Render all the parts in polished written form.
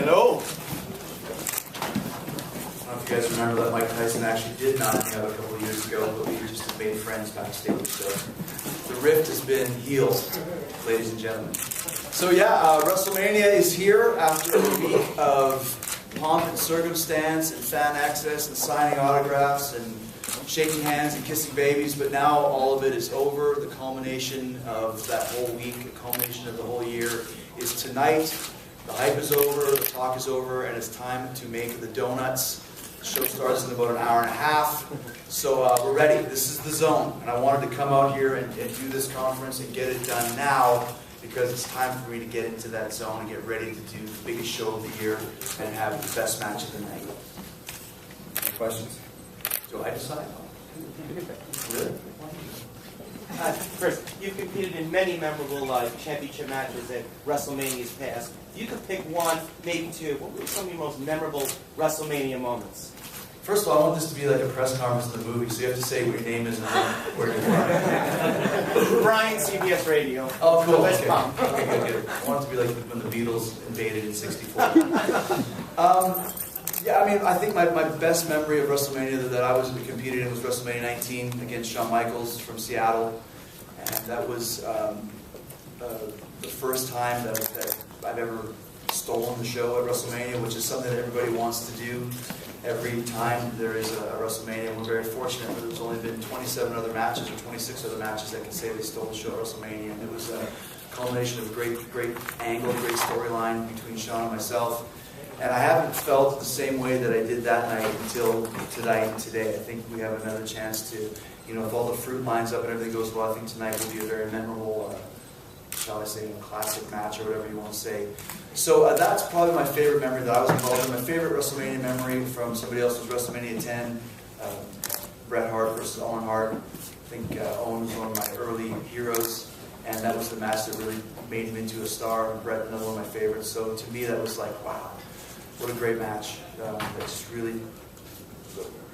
Hello. I don't know if you guys remember that Mike Tyson actually did knock me out a couple of years ago, but we just made friends backstage. So the rift has been healed, ladies and gentlemen. So yeah, WrestleMania is here after a week of pomp and circumstance and fan access and signing autographs and shaking hands and kissing babies, but now all of it is over. The culmination of that whole week, the culmination of the whole year is tonight. The hype is over, the talk is over, and it's time to make the donuts. The show starts in about an hour and a half, so we're ready. This is the zone, and I wanted to come out here and do this conference and get it done now because it's time for me to get into that zone and get ready to do the biggest show of the year and have the best match of the night. Any questions? Do I decide? Really? Chris, you've competed in many memorable championship matches at WrestleMania's past. If you could pick one, maybe two, what were some of your most memorable WrestleMania moments? First of all, I want this to be like a press conference in the movie, so you have to say what your name is and where you are. Brian, CBS Radio. Oh, cool. West Okay. Palm. Okay, good. I want it to be like when the Beatles invaded in '64. Yeah, I mean, I think my best memory of WrestleMania that I was competing in was WrestleMania 19 against Shawn Michaels from Seattle. And that was the first time that I've ever stolen the show at WrestleMania, which is something that everybody wants to do every time there is a WrestleMania. We're very fortunate that there's only been 27 other matches or 26 other matches that can say they stole the show at WrestleMania. And it was a culmination of a great angle, great storyline between Shawn and myself. And I haven't felt the same way that I did that night until tonight and today. I think we have another chance to, you know, if all the fruit lines up and everything goes well, I think tonight will be a very memorable, shall I say, classic match or whatever you want to say. So that's probably my favorite memory that I was involved in. My favorite WrestleMania memory from somebody else was WrestleMania 10, Bret Hart versus Owen Hart. I think Owen was one of my early heroes, and that was the match that really made him into a star. And Bret, another one of my favorites. So to me, that was like, wow. What a great match. That just really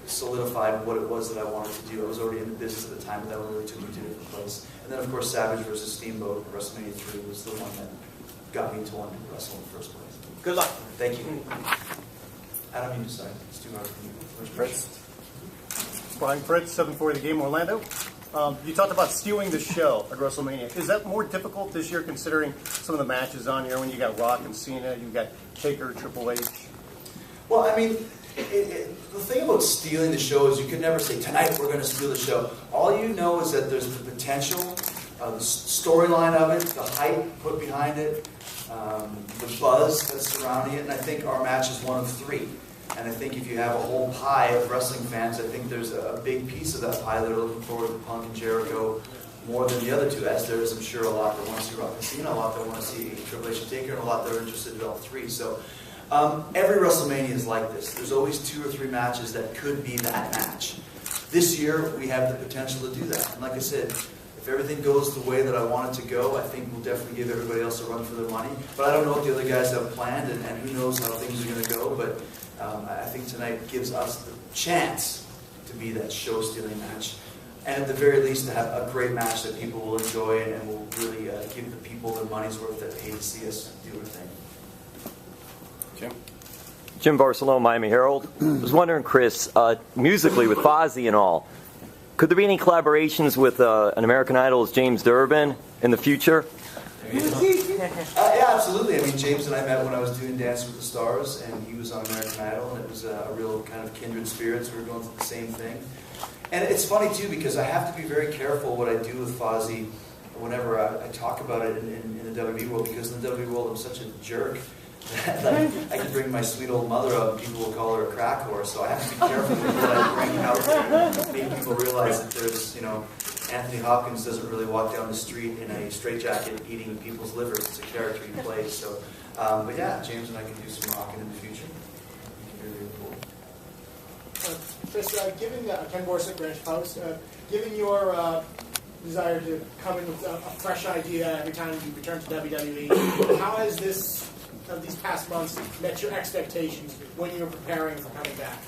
solidified what it was that I wanted to do. I was already in the business at the time, but that one really took me to a different place. And then, of course, Savage versus Steamboat at WrestleMania 3 was the one that got me to want to wrestle in the first place. Good luck. Thank you. Adam, you decide. It's too hard for you. Fritz. Brian Fritz, 740 The Game, Orlando. You talked about stealing the show at WrestleMania. Is that more difficult this year considering some of the matches on here when you got Rock and Cena, you got Taker, Triple H? Well, I mean, the thing about stealing the show is you could never say, tonight we're going to steal the show. All you know is that there's the potential, the storyline of it, the hype put behind it, the buzz that's surrounding it, and I think our match is one of three. And I think if you have a whole pie of wrestling fans, I think there's a big piece of that pie that are looking forward to Punk and Jericho more than the other two, as there is, I'm sure, a lot that want to see Rock and Cena, a lot that want to see Triple H and Taker, and a lot that are interested in all three. So every WrestleMania is like this. There's always 2 or 3 matches that could be that match. This year, we have the potential to do that. And like I said, if everything goes the way that I want it to go, I think we'll definitely give everybody else a run for their money. But I don't know what the other guys have planned, and who knows how things are going to go. But I think tonight gives us the chance to be that show-stealing match. And at the very least, to have a great match that people will enjoy and will really give the people their money's worth that pay to see us do our thing. Jim Barcelona, Miami Herald. I was wondering, Chris, musically with Fozzy and all, could there be any collaborations with an American Idol as James Durbin in the future? Yeah, absolutely. I mean, James and I met when I was doing Dance with the Stars, and he was on American Idol, and it was a real kind of kindred spirits. We were going through the same thing. And it's funny, too, because I have to be very careful what I do with Fozzy whenever I talk about it in the WWE world, because in the WWE world, I'm such a jerk. Like, I can bring my sweet old mother up and people will call her a crack horse, so I have to be careful with what I bring out there and make people realize that there's, you know, Anthony Hopkins doesn't really walk down the street in a straitjacket eating people's livers. It's a character he plays. So, but yeah, James and I can do some rocking in the future. Really, really cool. Chris, given Ken Borsick, Greenwich Post, given your desire to come in with a fresh idea every time you return to WWE, how has this these past months met your expectations when you were preparing for coming back?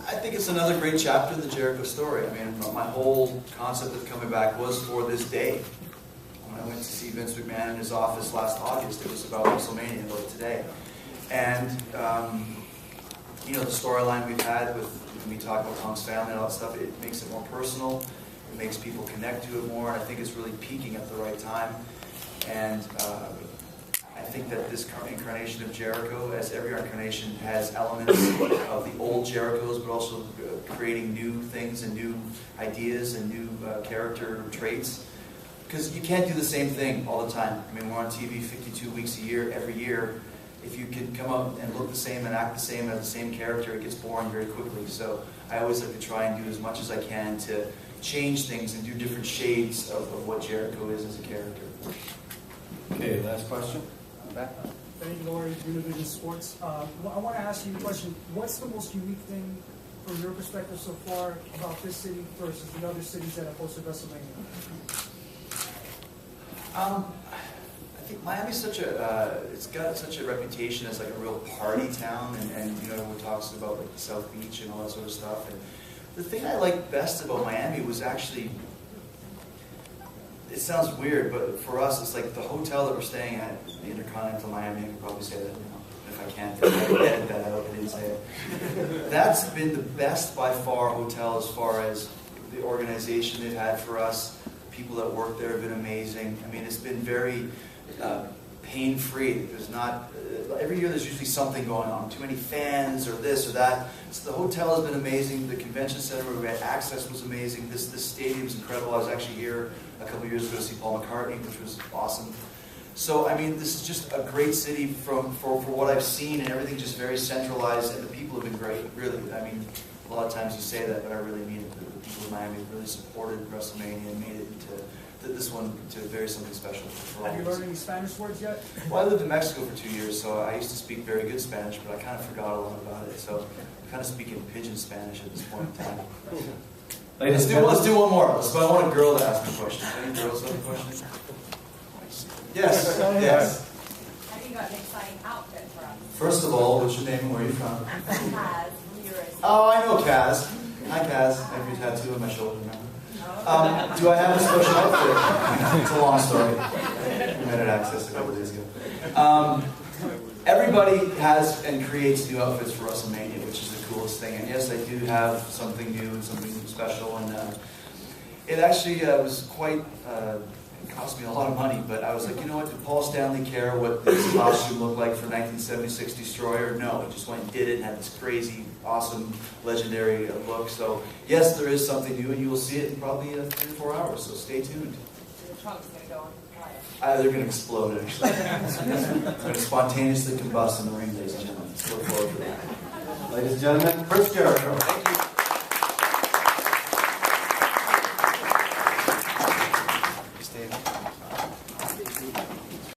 I think it's another great chapter in the Jericho story. I mean, my whole concept of coming back was for this day. When I went to see Vince McMahon in his office last August, it was about WrestleMania, about today. And you know, the storyline we've had with when we talk about Tom's family and all that stuff, it makes it more personal. It makes people connect to it more, and I think it's really peaking at the right time. And I think that this incarnation of Jericho, as every incarnation, has elements of the old Jerichos, but also creating new things and new ideas and new character traits. Because you can't do the same thing all the time. I mean, we're on TV 52 weeks a year, every year. If you can come out and look the same and act the same as the same character, it gets boring very quickly. So I always like to try and do as much as I can to change things and do different shades of what Jericho is as a character. Okay, last question. Back. Thank you, Lori, Univision Sports. I want to ask you a question. What's the most unique thing, from your perspective so far, about this city versus the other cities that have hosted WrestleMania? I think Miami's such a, it's got such a reputation as like a real party town, and you know, everyone talks about like the South Beach and all that sort of stuff. And the thing I liked best about Miami was actually, it sounds weird, but for us, it's like the hotel that we're staying at, the Intercontinental Miami. I can probably say that, you know, if I can't, edit that out. I didn't say it. That's been the best by far hotel as far as the organization they've had for us. People that work there have been amazing. I mean, it's been very pain-free. There's not every year. There's usually something going on. Too many fans, or this or that. So the hotel has been amazing. The convention center where we had access was amazing. This stadium's incredible. I was actually here a couple years ago to see Paul McCartney, which was awesome. So I mean, this is just a great city for what I've seen, and everything just very centralized. And the people have been great. Really, I mean, a lot of times you say that, but I really mean it. The people of Miami have really supported WrestleMania and made it into this one to very something special for all Have you of us. learned any Spanish words yet? Well, I lived in Mexico for 2 years, so I used to speak very good Spanish, but I kind of forgot a lot about it. So I'm kind of speaking pidgin Spanish at this point in time. Let's do one more. I want a girl to ask me a question. Any girls have a question? Yes. Yes. Have you got an exciting outfit for us? First of all, what's your name and where are you from? Kaz from Eurus. Oh, I know Kaz. Hi, Kaz. I have your tattoo on my shoulder, remember? Do I have a special outfit? It's a long story. We met at Access a couple of days ago. Everybody has and creates new outfits for WrestleMania, which is the coolest thing. And yes, I do have something new and something special. And it actually was quite, it cost me a lot of money, but I was like, you know what, did Paul Stanley care what this costume looked like for 1976 Destroyer? No, he just went and did it and had this crazy, awesome, legendary look. So yes, there is something new, and you will see it in probably 3 or 4 hours, so stay tuned. The trunk's going to go on fire. They're going to explode, actually. They're going to spontaneously combust in the ring, ladies and gentlemen. So look forward to that. Ladies and gentlemen, Chris Jericho. Thank you.